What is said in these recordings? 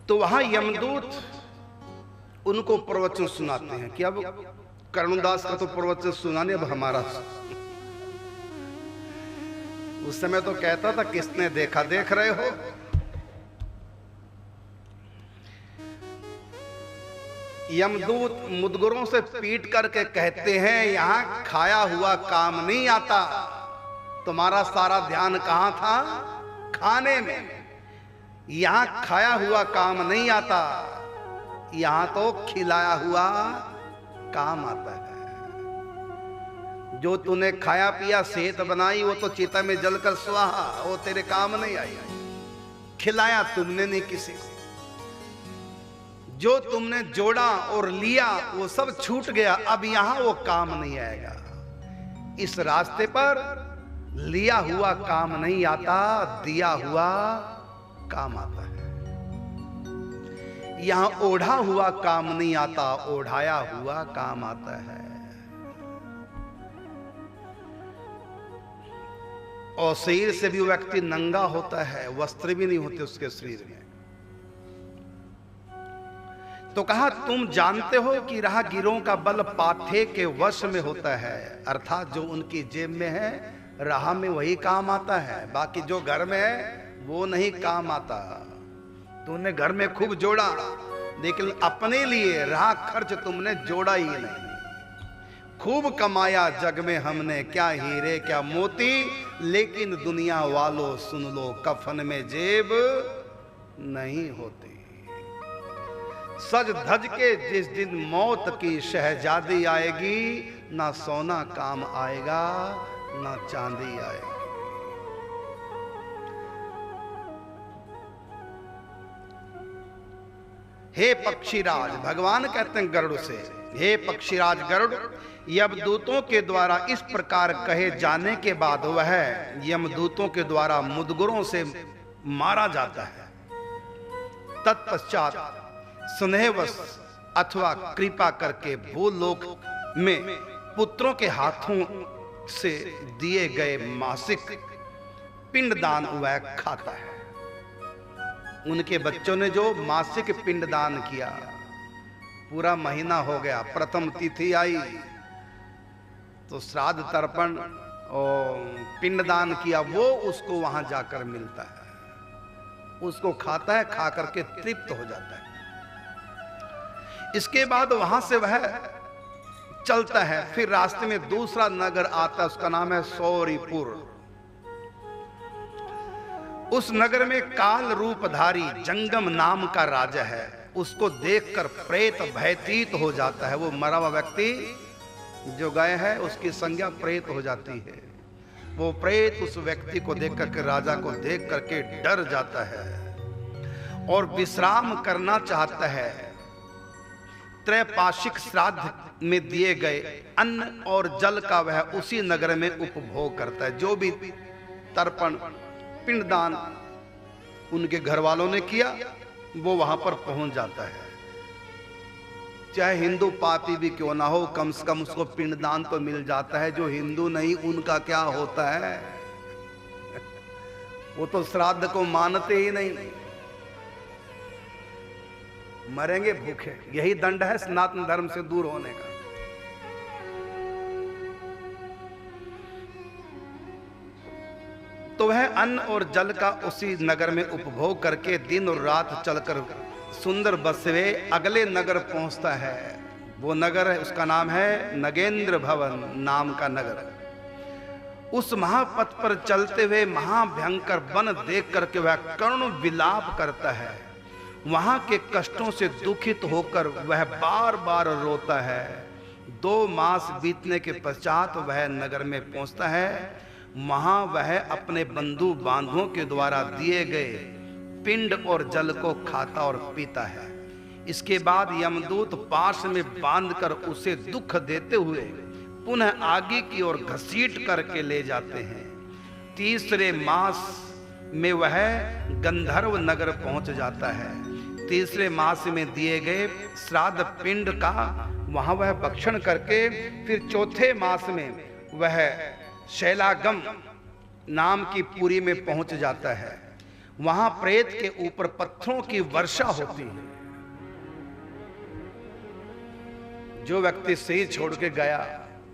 तो वहां यमदूत उनको प्रवचन सुनाते हैं कि अब कर्णदास का तो प्रवचन सुनाने, अब हमारा। उस समय तो कहता था किसने देखा, देख रहे हो। यमदूत मुदगरों से पीट करके कहते हैं, यहां खाया हुआ काम नहीं आता। तुम्हारा सारा ध्यान कहां था? खाने में। यहां खाया हुआ काम नहीं आता, यहां तो खिलाया हुआ काम आता है। जो तूने खाया पिया, सेहत बनाई, वो तो चिता में जलकर स्वाहा, वो तेरे काम नहीं आई। खिलाया तुमने नहीं किसी को। जो तुमने जोड़ा और लिया वो सब छूट गया, अब यहां वो काम नहीं आएगा। इस रास्ते पर लिया हुआ काम नहीं आता, दिया हुआ काम आता है। यहां ओढ़ा हुआ काम नहीं आता, ओढ़ाया हुआ काम आता है। और शरीर से भी व्यक्ति नंगा होता है, वस्त्र भी नहीं होते उसके शरीर में। तो कहा, तुम जानते हो कि राहगीरों का बल पाथे के वश में होता है, अर्थात जो उनकी जेब में है राह में वही काम आता है, बाकी जो घर में है वो नहीं काम आता। तुमने घर में खूब जोड़ा, लेकिन अपने लिए राह खर्च तुमने जोड़ा ही नहीं। खूब कमाया जग में हमने, क्या हीरे क्या मोती, लेकिन दुनिया वालों सुन लो, कफन में जेब नहीं होती। सज धज के जिस दिन मौत की शहजादी आएगी, ना सोना काम आएगा ना चांदी आएगी। हे पक्षीराज, भगवान कहते हैं गरुड़ से, हे पक्षीराज गरुड़, यमदूतों के द्वारा इस प्रकार कहे जाने के बाद वह यमदूतों के द्वारा मुदगरों से मारा जाता है। तत्पश्चात स्नेहवश अथवा कृपा करके भूलोक में पुत्रों के हाथों से दिए गए मासिक पिंडदान वह खाता है। उनके बच्चों ने जो मासिक पिंडदान किया, पूरा महीना हो गया, प्रथम तिथि आई तो श्राद्ध तर्पण और पिंडदान किया, वो उसको वहां जाकर मिलता है। उसको खाता है, खा करके तृप्त हो जाता है। इसके बाद वहां से वह चलता है, फिर रास्ते में दूसरा नगर आता है, उसका नाम है सौरीपुर। उस नगर में काल रूपधारी जंगम नाम का राजा है। उसको देखकर प्रेत भयभीत हो जाता है। वो मरा हुआ व्यक्ति जो गए है, उसकी संज्ञा प्रेत हो जाती है। वो प्रेत उस व्यक्ति को देख करके, राजा को देख करके डर जाता है और विश्राम करना चाहता है। त्रैपाक्षिक श्राद्ध में दिए गए अन्न और जल का वह उसी नगर में उपभोग करता है। जो भी तर्पण पिंडदान उनके घर वालों ने किया, वो वहां पर पहुंच जाता है। चाहे हिंदू पापी भी क्यों ना हो, कम से कम उसको पिंडदान तो मिल जाता है। जो हिंदू नहीं, उनका क्या होता है? वो तो श्राद्ध को मानते ही नहीं, मरेंगे भूखे। यही दंड है सनातन धर्म से दूर होने का। तो वह अन्न और जल का उसी नगर में उपभोग करके दिन और रात चलकर सुंदर बसवे अगले नगर पहुंचता है। वो नगर है, उसका नाम है नगेंद्र भवन नाम का नगर। उस महापथ पर चलते हुए महाभयंकर वन देख करके वह करुण विलाप करता है। वहां के कष्टों से दुखित होकर वह बार बार रोता है। 2 मास बीतने के पश्चात वह नगर में पहुंचता है। वहां वह अपने बंधु बांधवों के द्वारा दिए गए पिंड और जल को खाता और पीता है। इसके बाद यमदूत पाश में बांधकर उसे दुख देते हुए पुनः आगे की ओर घसीट करके ले जाते हैं। तीसरे मास में वह गंधर्व नगर पहुंच जाता है। तीसरे मास में दिए गए श्राद्ध पिंड का वहां वह भक्षण करके फिर चौथे मास में वह शैलागम नाम की पुरी में पहुंच जाता है। वहां प्रेत के ऊपर पत्थरों की वर्षा होती है। जो व्यक्ति शरीर छोड़ के गया,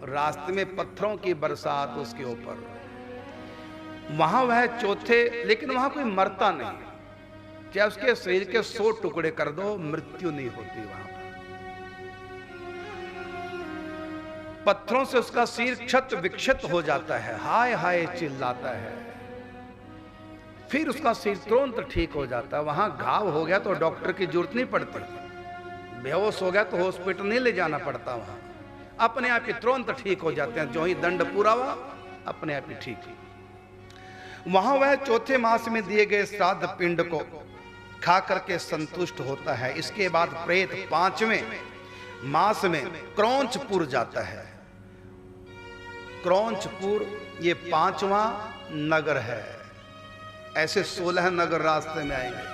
रास्ते में पत्थरों की बरसात उसके ऊपर, वहां वह चौथे, लेकिन वहां कोई मरता नहीं। चाहे उसके शरीर के 100 टुकड़े कर दो, मृत्यु नहीं होती वहां पर। पत्थरों से उसका सिर क्षत विक्षत हो जाता है, हाय हाय चिल्लाता है, फिर उसका सिर तुरंत ठीक हो जाता है। वहां घाव हो गया तो डॉक्टर की जरूरत नहीं पड़ती, बेहोश हो गया तो हॉस्पिटल नहीं ले जाना पड़ता, वहां अपने आप ही तुरंत ठीक हो जाते हैं। जो ही दंड पूरा हुआ अपने आप ही ठीक। वहां वह चौथे मास में दिए गए श्राद्ध पिंड को खा करके संतुष्ट होता है। इसके बाद प्रेत 5वें मास में क्रौंचपुर जाता है। क्रौंचपुर ये 5वां नगर है। ऐसे 16 नगर रास्ते में आएंगे।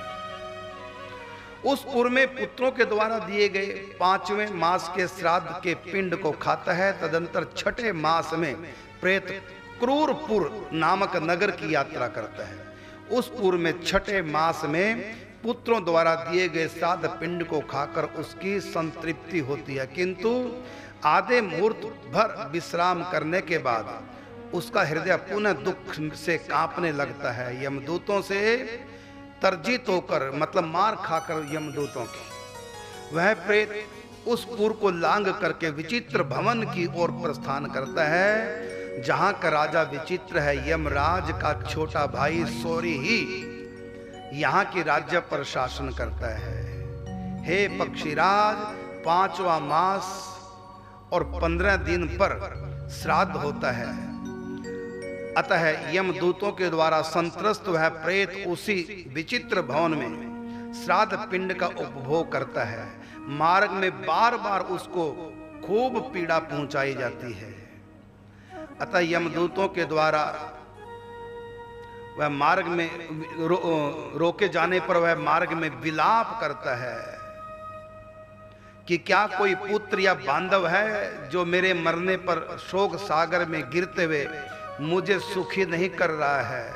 उस पुर में पुत्रों के द्वारा दिए गए 5वें मास के श्राद्ध के पिंड को खाता है। तदंतर 6ठे मास में प्रेत क्रूरपुर नामक नगर की यात्रा करता है। उस पुर में 6ठे मास में पुत्रों द्वारा दिए गए श्राद्ध पिंड को खाकर उसकी संतृप्ति होती है, किंतु आधे मुहूर्त भर विश्राम करने के बाद उसका हृदय पुनः दुख से कांपने लगता है। यमदूतों से तर्जित होकर, मतलब मार खाकर यमदूतों की, वह प्रेत उस पुर को लांग करके विचित्र भवन की ओर प्रस्थान करता है, जहां का राजा विचित्र है। यमराज का छोटा भाई सौरी ही यहाँ की राज्य पर शासन करता है। हे पक्षीराज, 5वां मास और 15 दिन पर श्राद्ध होता है, अतः यमदूतों के द्वारा संत्रस्त वह प्रेत उसी विचित्र भवन में श्राद्ध पिंड का उपभोग करता है। मार्ग में बार बार उसको खूब पीड़ा पहुंचाई जाती है, अतः यमदूतों के द्वारा वह मार्ग में रोके जाने पर वह मार्ग में विलाप करता है कि क्या कोई पुत्र या बांधव है जो मेरे मरने पर शोक सागर में गिरते हुए मुझे सुखी नहीं कर रहा है।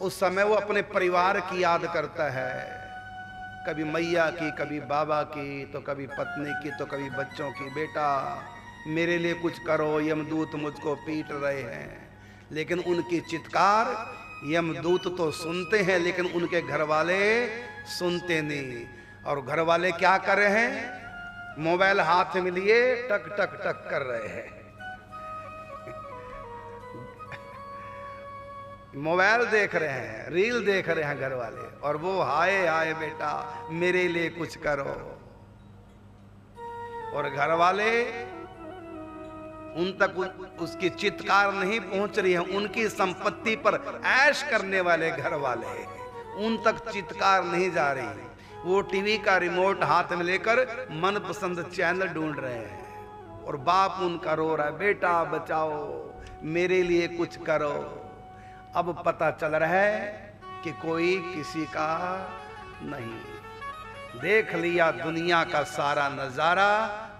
उस समय वो अपने परिवार की याद करता है, कभी मैया की, कभी बाबा की, तो कभी पत्नी की, तो कभी बच्चों की। बेटा मेरे लिए कुछ करो, यमदूत मुझको पीट रहे हैं। लेकिन उनकी चित्कार यमदूत तो सुनते हैं, लेकिन उनके घर वाले सुनते नहीं। और घर वाले क्या कर रहे हैं? मोबाइल हाथ में लिए टक टक टक कर रहे हैं। मोबाइल देख रहे हैं, रील देख रहे हैं घर वाले, और वो हाय हाय बेटा मेरे लिए कुछ करो। और घर वाले उन तक उसकी चित्कार नहीं पहुंच रही है। उनकी संपत्ति पर ऐश करने वाले घर वाले उन तक चित्कार नहीं जा रही। वो टीवी का रिमोट हाथ में लेकर मनपसंद चैनल ढूंढ रहे हैं, और बाप उनका रो रहा है, बेटा बचाओ मेरे लिए कुछ करो। अब पता चल रहा है कि कोई किसी का नहीं। देख लिया दुनिया का सारा नजारा,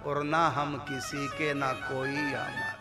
और ना हम किसी के ना कोई हमारा।